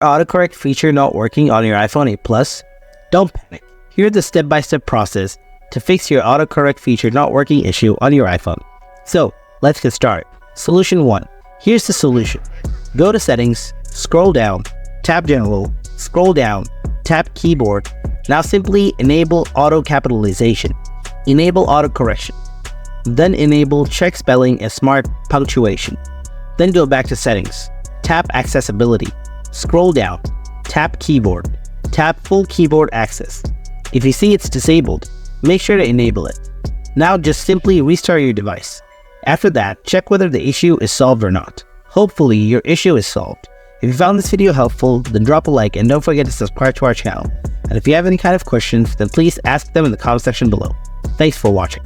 autocorrect feature not working on your iPhone 8 Plus? Don't panic. Here's the step-by-step process to fix your autocorrect feature not working issue on your iPhone. So, let's get started. Solution 1. Here's the solution. Go to Settings, scroll down, tap General, scroll down, tap Keyboard. Now simply enable auto capitalization. Enable autocorrection. Then enable check spelling and smart punctuation. Then go back to Settings. Tap Accessibility. Scroll down. Tap Keyboard. Tap Full Keyboard Access. If you see it's disabled, make sure to enable it. Now just simply restart your device. After that, check whether the issue is solved or not. Hopefully, your issue is solved. If you found this video helpful, then drop a like and don't forget to subscribe to our channel. And if you have any kind of questions, then please ask them in the comment section below. Thanks for watching.